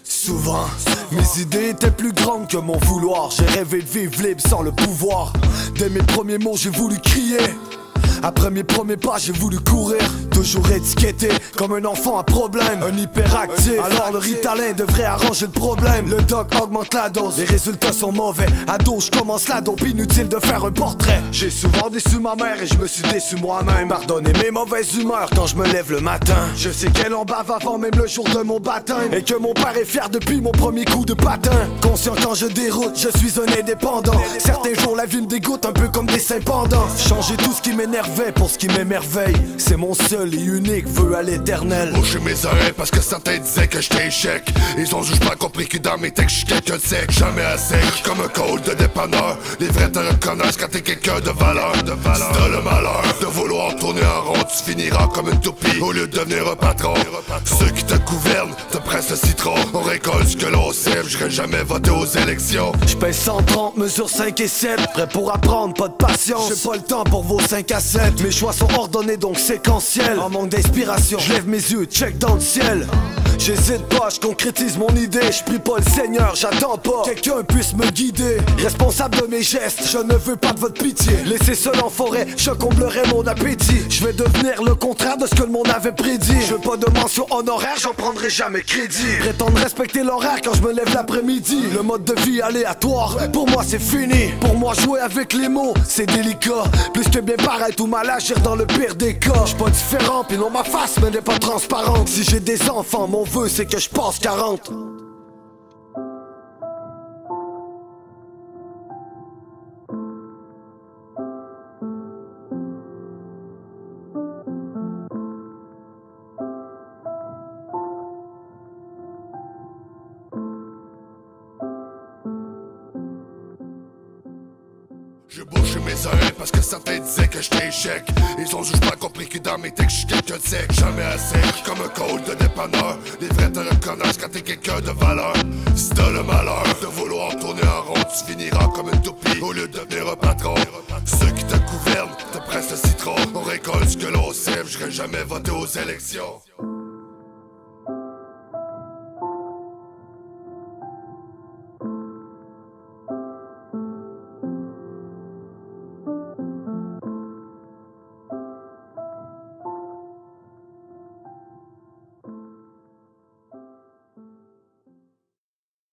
Souvent, mes idées étaient plus grandes que mon vouloir. J'ai rêvé de vivre libre sans le pouvoir. Dès mes premiers mots, j'ai voulu crier. Après mes premiers pas, j'ai voulu courir. Toujours étiqueté comme un enfant à problème, un hyperactif. Alors le Ritalin devrait arranger le problème. Le doc augmente la dose, les résultats sont mauvais. À dos, je commence la dope, inutile de faire un portrait. J'ai souvent déçu ma mère et je me suis déçu moi-même. Pardonnez mes mauvaises humeurs quand je me lève le matin. Je sais qu'elle en bave avant même le jour de mon baptême. Et que mon père est fier depuis mon premier coup de patin. Conscient quand je déroute, je suis un indépendant. Certains jours la vie me dégoûte un peu comme des seins pendants. Changer tout ce qui m'énervait pour ce qui m'émerveille, c'est mon seul et unique vœu à l'éternel. Boucher mes oreilles parce que certains disaient que j'étais échec. Ils ont juste pas compris que dans mes textes j'suis quelqu'un de sec. Jamais à sec, comme un code de dépanneur. Les vrais te reconnaissent quand t'es quelqu'un de valeur. Si t'as le malheur de vouloir tourner en rond, tu finiras comme une toupie au lieu de devenir un patron. Ceux qui te gouvernent te pressent le citron. On récolte ce que l'on sème, j'serais jamais voté aux élections. J'pèse 130, mesure 5 et 7. Prêt pour apprendre, pas de patience. J'ai pas le temps pour vos 5 à 7. Mes choix sont ordonnés donc séquentiels. En manque d'inspiration, je lève mes yeux, check dans le ciel. J'hésite pas, je concrétise mon idée. Je prie pas le Seigneur, j'attends pas quelqu'un puisse me guider. Responsable de mes gestes, je ne veux pas de votre pitié. Laissez seul en forêt, je comblerai mon appétit. Je vais devenir le contraire de ce que le monde avait prédit. Je veux pas de mention honoraire, j'en prendrai jamais crédit. Prétendre respecter l'horaire quand je me lève l'après-midi. Le mode de vie aléatoire, pour moi c'est fini. Pour moi jouer avec les mots, c'est délicat. Plus que bien paraître ou mal agir dans le pire des cas. J'suis pas différent, puis non ma face mais n'est pas transparente. Si j'ai des enfants, mon vœu c'est que je passe 40. J'ai bouché mes oreilles parce que certains disaient que j'étais échec. Ils ont juste pas compris que dans mes textes j'suis quelqu'un de sec. Jamais à sec, comme un code de dépanneur. Les vrais te reconnaissent quand t'es quelqu'un de valeur. Si t'as le malheur de vouloir tourner en rond, tu finiras comme une toupie au lieu de devenir un patron. Ceux qui te gouvernent te pressent le citron. On récolte ce que l'on sème, j'serais jamais voté aux élections.